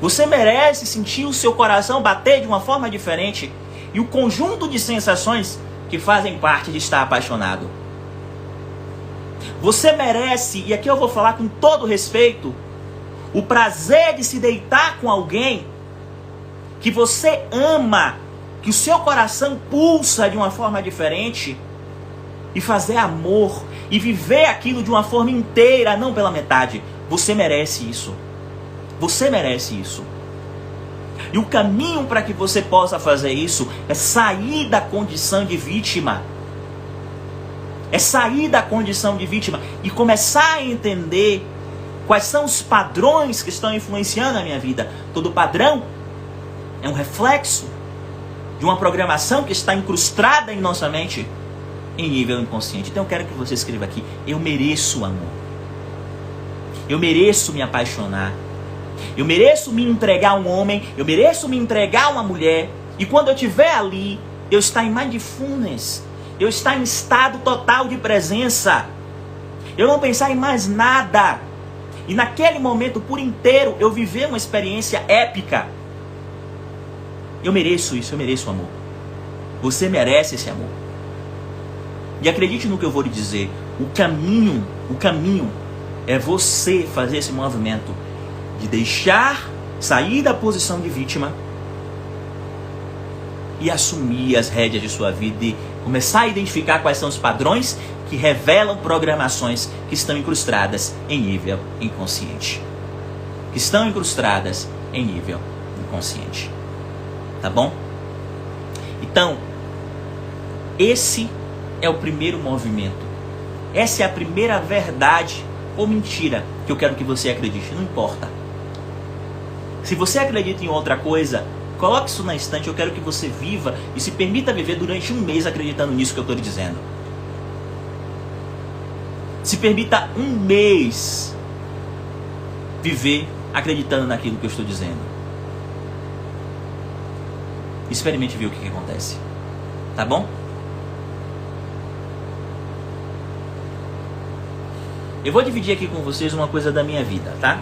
Você merece sentir o seu coração bater de uma forma diferente, e o conjunto de sensações que fazem parte de estar apaixonado. Você merece, e aqui eu vou falar com todo respeito, o prazer de se deitar com alguém que você ama, que o seu coração pulsa de uma forma diferente, e fazer amor, e viver aquilo de uma forma inteira, não pela metade. Você merece isso. Você merece isso. E o caminho para que você possa fazer isso é sair da condição de vítima. É sair da condição de vítima e começar a entender quais são os padrões que estão influenciando a minha vida. Todo padrão é um reflexo de uma programação que está incrustada em nossa mente em nível inconsciente. Então eu quero que você escreva aqui: eu mereço amor. Eu mereço me apaixonar. Eu mereço me entregar a um homem. Eu mereço me entregar a uma mulher. E quando eu estiver ali, eu estar em mindfulness. Eu estar em estado total de presença. Eu não pensar em mais nada. E naquele momento por inteiro eu viver uma experiência épica. Eu mereço isso, eu mereço amor. Você merece esse amor. E acredite no que eu vou lhe dizer. O caminho é você fazer esse movimento de deixar sair da posição de vítima e assumir as rédeas de sua vida e começar a identificar quais são os padrões que revelam programações que estão incrustadas em nível inconsciente. Que estão incrustadas em nível inconsciente. Tá bom? Então, esse é o primeiro movimento. Essa é a primeira verdade ou mentira que eu quero que você acredite. Não importa. Se você acredita em outra coisa, coloque isso na estante. Eu quero que você viva e se permita viver durante um mês acreditando nisso que eu estou lhe dizendo. Se permita um mês viver acreditando naquilo que eu estou dizendo. Experimente ver o que acontece. Tá bom? Eu vou dividir aqui com vocês uma coisa da minha vida, tá?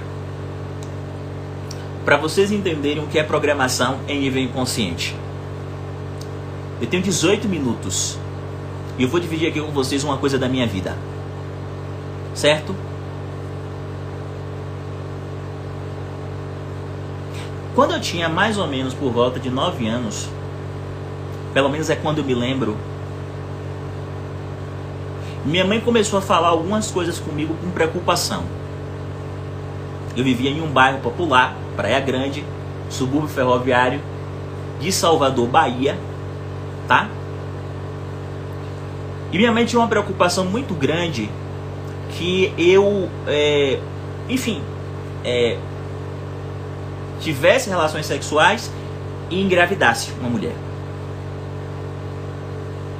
Para vocês entenderem o que é programação em nível inconsciente. Eu tenho 18 minutos. E eu vou dividir aqui com vocês uma coisa da minha vida. Certo? Quando eu tinha mais ou menos por volta de 9 anos, pelo menos é quando eu me lembro, minha mãe começou a falar algumas coisas comigo com preocupação. Eu vivia em um bairro popular, Praia Grande, subúrbio ferroviário de Salvador, Bahia, tá? E minha mãe tinha uma preocupação muito grande que eu, tivesse relações sexuais e engravidasse uma mulher.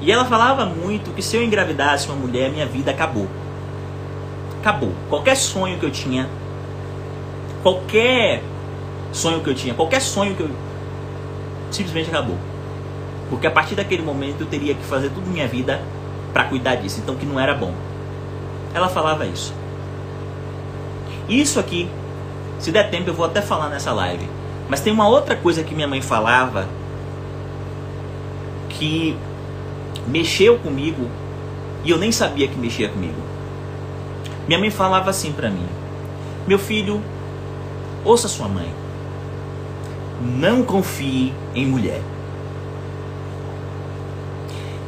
E ela falava muito que se eu engravidasse uma mulher, minha vida acabou. Acabou. Qualquer sonho que eu tinha, simplesmente acabou. Porque a partir daquele momento eu teria que fazer tudo minha vida para cuidar disso. Então que não era bom. Ela falava isso. Isso aqui, se der tempo eu vou até falar nessa live. Mas tem uma outra coisa que minha mãe falava que mexeu comigo e eu nem sabia que mexia comigo. Minha mãe falava assim pra mim: meu filho, ouça sua mãe, não confie em mulher.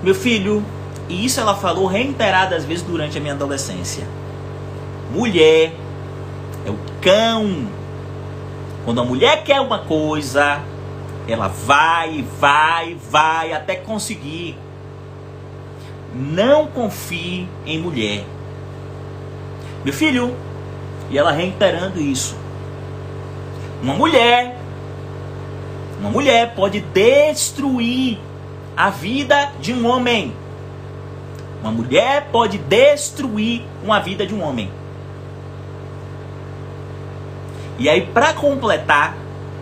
Meu filho, e isso ela falou reiteradas vezes durante a minha adolescência, mulher é o cão. Quando a mulher quer uma coisa, ela vai até conseguir. Não confie em mulher. Meu filho, e ela reiterando isso, uma mulher pode destruir a vida de um homem. Uma mulher pode destruir uma vida de um homem. E aí, para completar,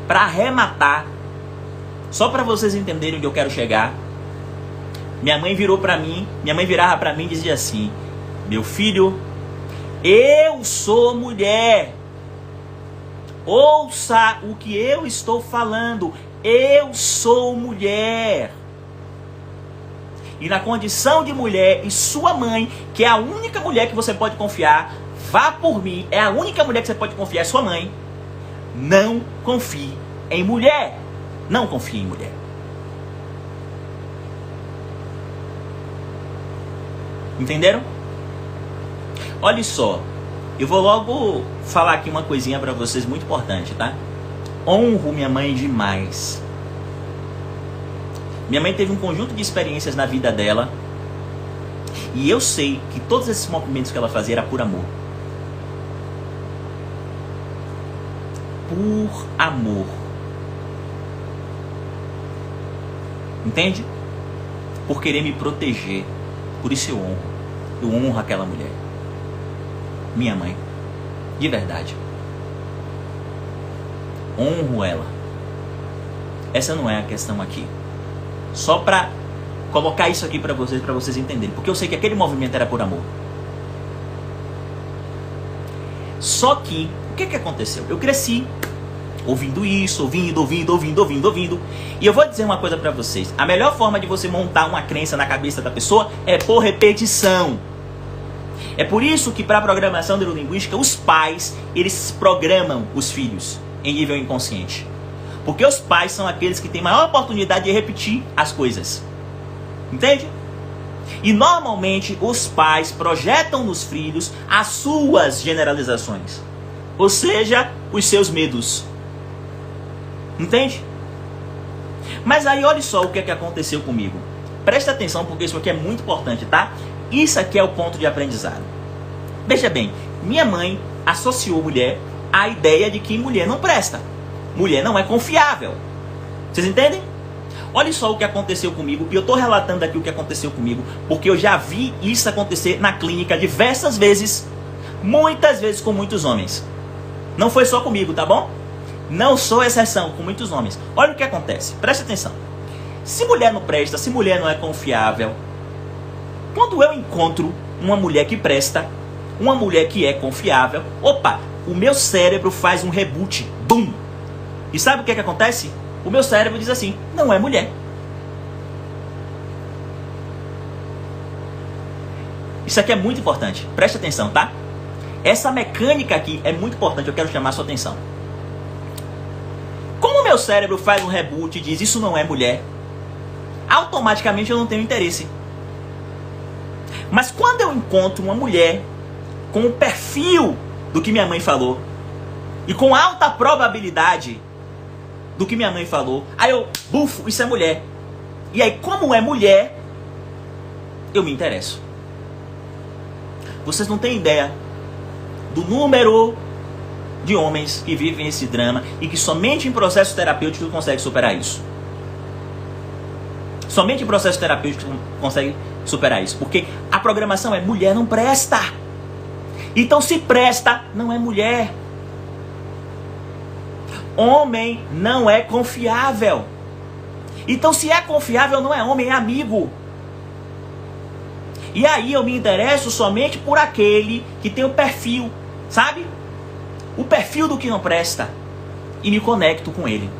para arrematar, só para vocês entenderem onde eu quero chegar, minha mãe virava para mim e dizia assim: meu filho, eu sou mulher. Ouça o que eu estou falando. Eu sou mulher. e na condição de mulher, e sua mãe, que é a única mulher que você pode confiar, vá por mim, é a única mulher que você pode confiar, é sua mãe. Não confie em mulher. Não confie em mulher. Entenderam? Olha só, eu vou logo falar aqui uma coisinha pra vocês muito importante, tá? Honro minha mãe demais. Minha mãe teve um conjunto de experiências na vida dela, e eu sei que todos esses movimentos que ela fazia era por amor. Por amor. Entende? Por querer me proteger. Por isso eu honro. Eu honro aquela mulher. Minha mãe. De verdade. Honro ela. Essa não é a questão aqui. Só pra colocar isso aqui pra vocês entenderem. Porque eu sei que aquele movimento era por amor. Só que, o que aconteceu? Eu cresci ouvindo isso, ouvindo. E eu vou dizer uma coisa pra vocês. A melhor forma de você montar uma crença na cabeça da pessoa é por repetição. É por isso que para a programação neurolinguística, os pais, eles programam os filhos em nível inconsciente. Porque os pais são aqueles que têm maior oportunidade de repetir as coisas. Entende? E normalmente os pais projetam nos filhos as suas generalizações. Ou seja, os seus medos. Entende? Mas aí olha só o que aconteceu comigo. Presta atenção porque isso aqui é muito importante, tá? Isso aqui é o ponto de aprendizado. Veja bem, minha mãe associou mulher à ideia de que mulher não presta. Mulher não é confiável. Vocês entendem? Olha só o que aconteceu comigo. E eu estou relatando aqui o que aconteceu comigo, porque eu já vi isso acontecer na clínica diversas vezes. Muitas vezes com muitos homens. Não foi só comigo, tá bom? Não sou exceção com muitos homens. Olha o que acontece. Preste atenção. Se mulher não presta, se mulher não é confiável, quando eu encontro uma mulher que presta, uma mulher que é confiável, opa, o meu cérebro faz um reboot. Bum! E sabe o que acontece? O meu cérebro diz assim, não é mulher. Isso aqui é muito importante. Preste atenção, tá? Essa mecânica aqui é muito importante. Eu quero chamar a sua atenção. Como o meu cérebro faz um reboot e diz isso não é mulher, automaticamente eu não tenho interesse. Mas quando eu encontro uma mulher com o perfil do que minha mãe falou e com alta probabilidade do que minha mãe falou, aí eu, bufo, isso é mulher. E aí, como é mulher, eu me interesso. Vocês não têm ideia do número de homens que vivem esse drama e que somente em processo terapêutico consegue superar isso. Somente em processo terapêutico consegue superar isso. Porque a programação é mulher não presta. Então se presta, não é mulher. Homem não é confiável. Então se é confiável, não é homem, é amigo. E aí eu me interesso somente por aquele que tem o perfil, sabe? O perfil do que não presta. E me conecto com ele.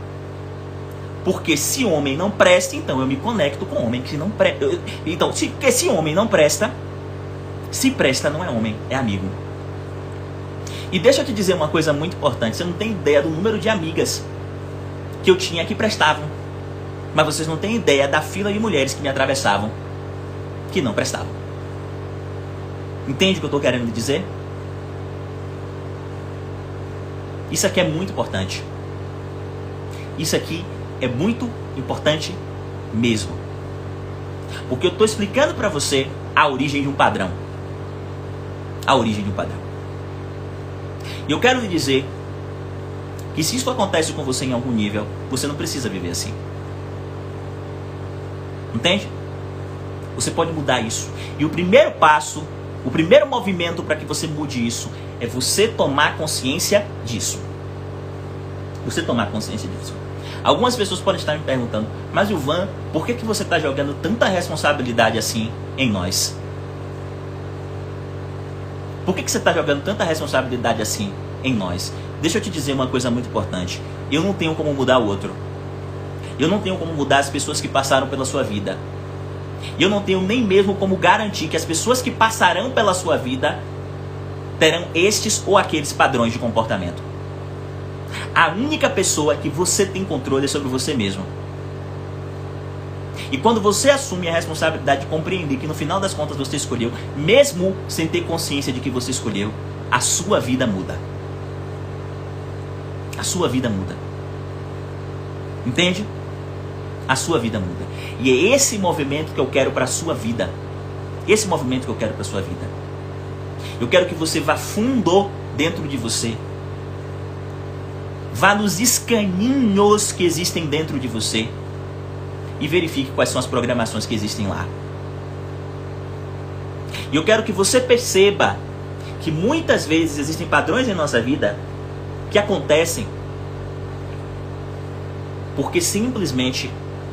Porque se homem não presta, então eu me conecto com homem que não presta. Então, porque se homem não presta, se presta não é homem, é amigo. E deixa eu te dizer uma coisa muito importante. Você não tem ideia do número de amigas que eu tinha que prestavam. Mas vocês não têm ideia da fila de mulheres que me atravessavam, que não prestavam. Entende o que eu estou querendo dizer? Isso aqui é muito importante. Isso aqui é muito importante mesmo. Porque eu estou explicando para você a origem de um padrão. A origem de um padrão. E eu quero lhe dizer que se isso acontece com você em algum nível, você não precisa viver assim. Entende? Você pode mudar isso. E o primeiro passo, o primeiro movimento para que você mude isso é você tomar consciência disso. Você tomar consciência disso. Algumas pessoas podem estar me perguntando, mas Ilvan, por que você está jogando tanta responsabilidade assim em nós? Por que você está jogando tanta responsabilidade assim em nós? Deixa eu te dizer uma coisa muito importante. Eu não tenho como mudar o outro. Eu não tenho como mudar as pessoas que passaram pela sua vida. E eu não tenho nem mesmo como garantir que as pessoas que passarão pela sua vida terão estes ou aqueles padrões de comportamento. A única pessoa que você tem controle é sobre você mesmo. E quando você assume a responsabilidade de compreender que no final das contas você escolheu, mesmo sem ter consciência de que você escolheu, a sua vida muda. A sua vida muda. Entende? A sua vida muda. E é esse movimento que eu quero para a sua vida. Esse movimento que eu quero para a sua vida. Eu quero que você vá fundo dentro de você. Vá nos escaninhos que existem dentro de você. E verifique quais são as programações que existem lá. E eu quero que você perceba que muitas vezes existem padrões em nossa vida que acontecem porque simplesmente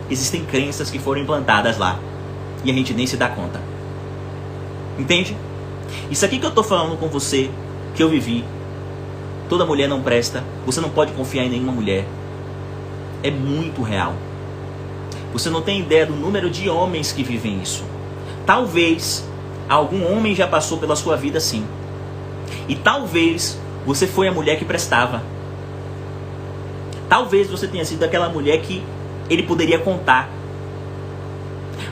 existem crenças que foram implantadas lá e a gente nem se dá conta. Entende? Isso aqui que eu estou falando com você, que eu vivi, toda mulher não presta, você não pode confiar em nenhuma mulher, é muito real. Você não tem ideia do número de homens que vivem isso. Talvez algum homem já passou pela sua vida assim. E talvez você foi a mulher que prestava. Talvez você tenha sido aquela mulher que ele poderia contar.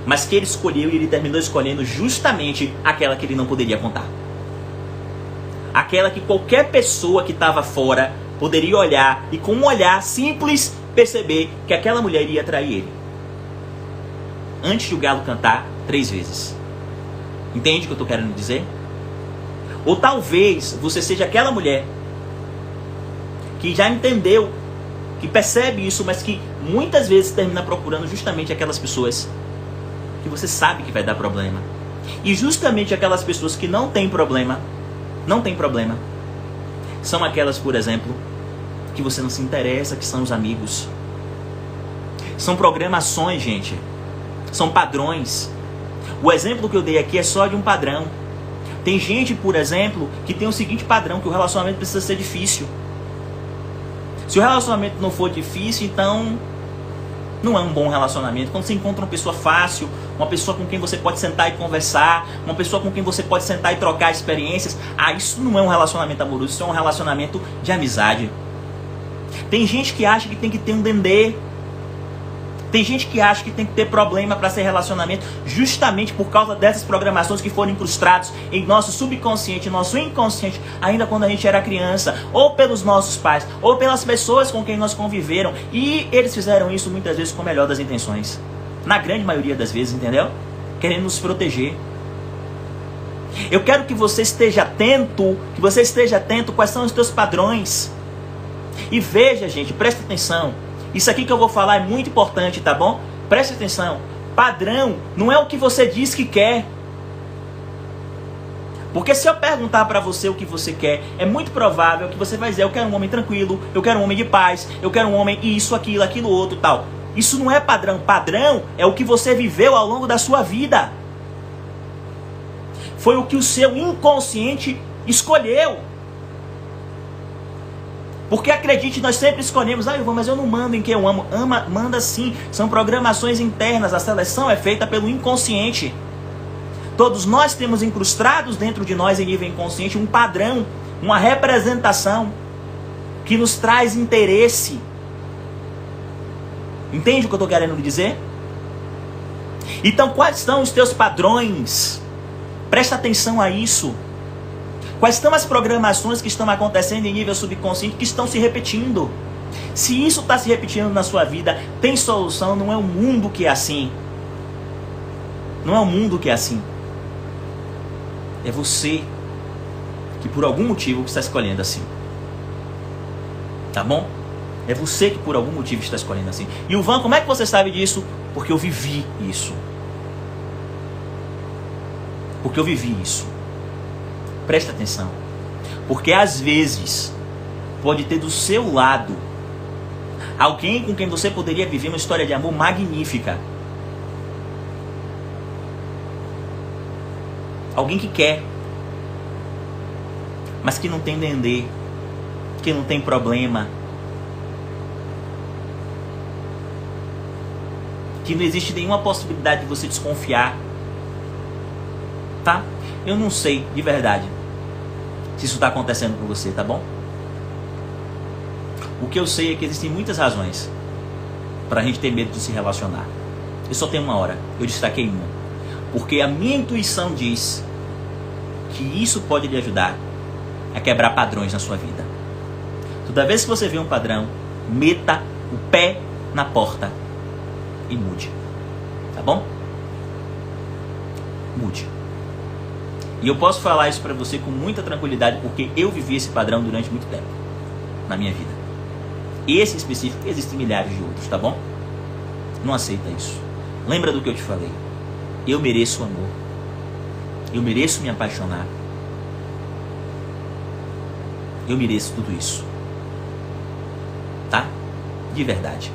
Mas que ele escolheu e ele terminou escolhendo justamente aquela que ele não poderia contar. Aquela que qualquer pessoa que estava fora poderia olhar e com um olhar simples perceber que aquela mulher iria trair ele. Antes de o galo cantar 3 vezes. Entende o que eu estou querendo dizer? Ou talvez você seja aquela mulher que já entendeu, que percebe isso, mas que muitas vezes termina procurando justamente aquelas pessoas que você sabe que vai dar problema. E justamente aquelas pessoas que não têm problema, são aquelas, por exemplo, que você não se interessa, que são os amigos. São programações, gente. São padrões. O exemplo que eu dei aqui é só de um padrão. Tem gente, por exemplo, que tem o seguinte padrão, que o relacionamento precisa ser difícil. Se o relacionamento não for difícil, então não é um bom relacionamento. Quando você encontra uma pessoa fácil, uma pessoa com quem você pode sentar e conversar, uma pessoa com quem você pode sentar e trocar experiências, isso não é um relacionamento amoroso, isso é um relacionamento de amizade. Tem gente que acha que tem que ter um dendê. Tem gente que acha que tem que ter problema para ser relacionamento, justamente por causa dessas programações que foram incrustadas em nosso subconsciente, nosso inconsciente, ainda quando a gente era criança, ou pelos nossos pais, ou pelas pessoas com quem nós conviveram. E eles fizeram isso muitas vezes com a melhor das intenções. Na grande maioria das vezes, entendeu? Querendo nos proteger. Eu quero que você esteja atento, quais são os teus padrões. E veja, gente, presta atenção. Isso aqui que eu vou falar é muito importante, tá bom? Preste atenção. Padrão não é o que você diz que quer. Porque se eu perguntar para você o que você quer, é muito provável que você vai dizer: eu quero um homem tranquilo, eu quero um homem de paz, eu quero um homem isso, aquilo outro, tal. Isso não é padrão. Padrão é o que você viveu ao longo da sua vida. Foi o que o seu inconsciente escolheu. Porque acredite, nós sempre escolhemos: mas eu não mando em quem eu amo. Manda sim, são programações internas, a seleção é feita pelo inconsciente. Todos nós temos incrustados dentro de nós em nível inconsciente um padrão, uma representação que nos traz interesse. Entende o que eu estou querendo dizer? Então quais são os teus padrões? Presta atenção a isso. Quais são as programações que estão acontecendo em nível subconsciente, que estão se repetindo? Se isso está se repetindo na sua vida, tem solução, não é o mundo que é assim. Não é o mundo que é assim. É você que por algum motivo está escolhendo assim. Tá bom? É você que por algum motivo está escolhendo assim. E o Van, como é que você sabe disso? Porque eu vivi isso. Porque eu vivi isso. Presta atenção. Porque às vezes pode ter do seu lado alguém com quem você poderia viver uma história de amor magnífica. Alguém que quer, mas que não tem dendê, que não tem problema. que não existe nenhuma possibilidade de você desconfiar, tá? Eu não sei, de verdade, se isso está acontecendo com você, tá bom? O que eu sei é que existem muitas razões para a gente ter medo de se relacionar. Eu só tenho uma hora, eu destaquei uma. Porque a minha intuição diz que isso pode lhe ajudar a quebrar padrões na sua vida. Toda vez que você vê um padrão, meta o pé na porta e mude. Tá bom? Mude. E eu posso falar isso para você com muita tranquilidade, porque eu vivi esse padrão durante muito tempo na minha vida. Esse específico, existem milhares de outros, tá bom? Não aceita isso. Lembra do que eu te falei. Eu mereço amor. Eu mereço me apaixonar. Eu mereço tudo isso. Tá? De verdade.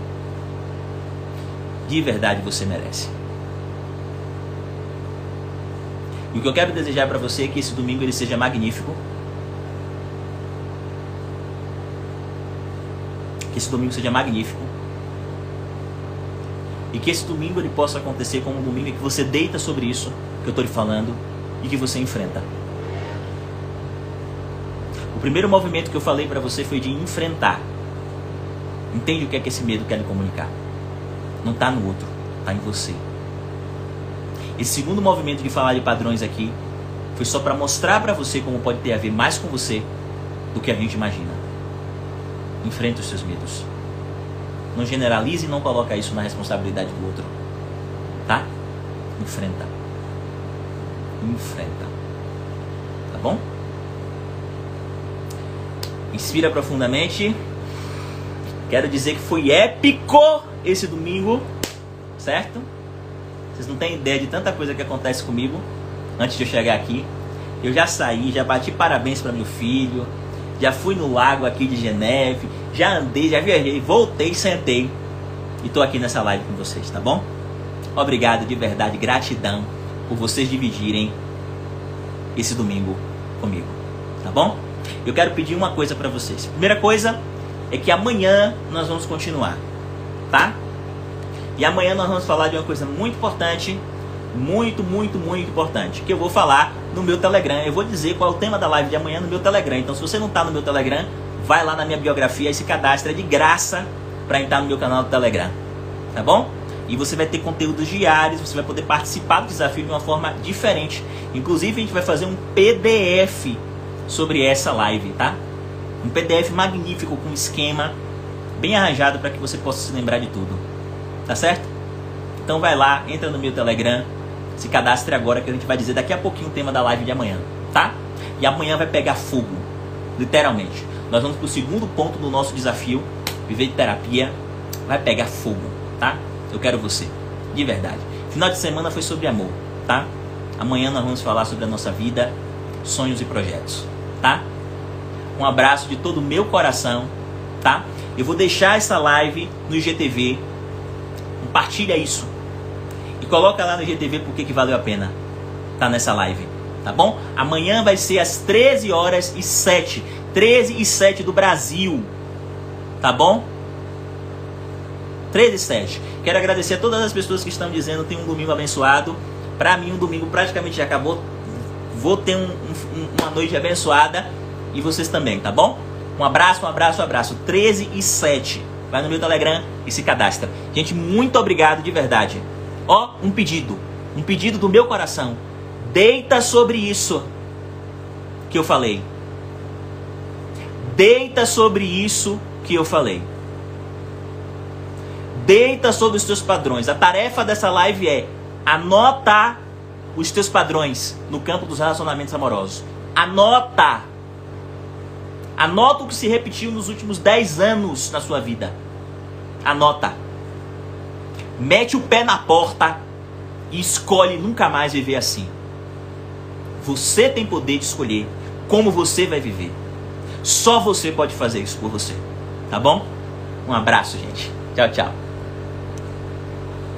De verdade você merece. E o que eu quero desejar para você é que esse domingo ele seja magnífico. Que esse domingo seja magnífico. E que esse domingo ele possa acontecer como um domingo em que você deita sobre isso que eu estou lhe falando e que você enfrenta. O primeiro movimento que eu falei para você foi de enfrentar. Entende o que é que esse medo quer lhe comunicar? Não está no outro, está em você. Esse segundo movimento de falar de padrões aqui foi só para mostrar para você como pode ter a ver mais com você do que a gente imagina. Enfrenta os seus medos. Não generalize e não coloca isso na responsabilidade do outro. Tá? Enfrenta. Enfrenta. Tá bom? Inspira profundamente. Quero dizer que foi épico esse domingo. Certo? Vocês não têm ideia de tanta coisa que acontece comigo antes de eu chegar aqui. Eu já saí, já bati parabéns para meu filho. Já fui no lago aqui de Geneve, já andei, já viajei, voltei, sentei e tô aqui nessa live com vocês, tá bom? Obrigado de verdade, gratidão por vocês dividirem esse domingo comigo, tá bom? Eu quero pedir uma coisa para vocês. Primeira coisa é que amanhã nós vamos continuar, tá? E amanhã nós vamos falar de uma coisa muito importante, muito importante, que eu vou falar no meu Telegram. Eu vou dizer qual é o tema da live de amanhã no meu Telegram. Então se você não está no meu Telegram, vai lá na minha biografia e se cadastra de graça para entrar no meu canal do Telegram, tá bom? E você vai ter conteúdos diários, você vai poder participar do desafio de uma forma diferente. Inclusive a gente vai fazer um PDF sobre essa live, tá? Um PDF magnífico com um esquema bem arranjado para que você possa se lembrar de tudo, tá certo? Então vai lá, entra no meu Telegram, se cadastre agora que a gente vai dizer daqui a pouquinho o tema da live de amanhã, tá? E amanhã vai pegar fogo, literalmente. Nós vamos para o segundo ponto do nosso desafio, viver de terapia, vai pegar fogo, tá? Eu quero você, de verdade. Final de semana foi sobre amor, tá? Amanhã nós vamos falar sobre a nossa vida, sonhos e projetos, tá? Um abraço de todo o meu coração, tá? Eu vou deixar essa live no IGTV, compartilha isso. E coloca lá no IGTV porque que valeu a pena tá nessa live, tá bom? Amanhã vai ser às 13h07, 13h07 do Brasil, tá bom? 13h07. Quero agradecer a todas as pessoas que estão dizendo tem um domingo abençoado. Pra mim um domingo praticamente já acabou. Vou ter uma noite abençoada e vocês também, tá bom? Um abraço, 13h07. Vai no meu Telegram e se cadastra. Gente, muito obrigado de verdade. Ó, um pedido do meu coração. Deita sobre isso que eu falei. Deita sobre isso que eu falei. Deita sobre os teus padrões. A tarefa dessa live é anotar os teus padrões no campo dos relacionamentos amorosos. Anota. Anota o que se repetiu nos últimos 10 anos na sua vida. Anota. Mete o pé na porta e escolhe nunca mais viver assim. Você tem poder de escolher como você vai viver. Só você pode fazer isso por você. Tá bom? Um abraço, gente. Tchau, tchau.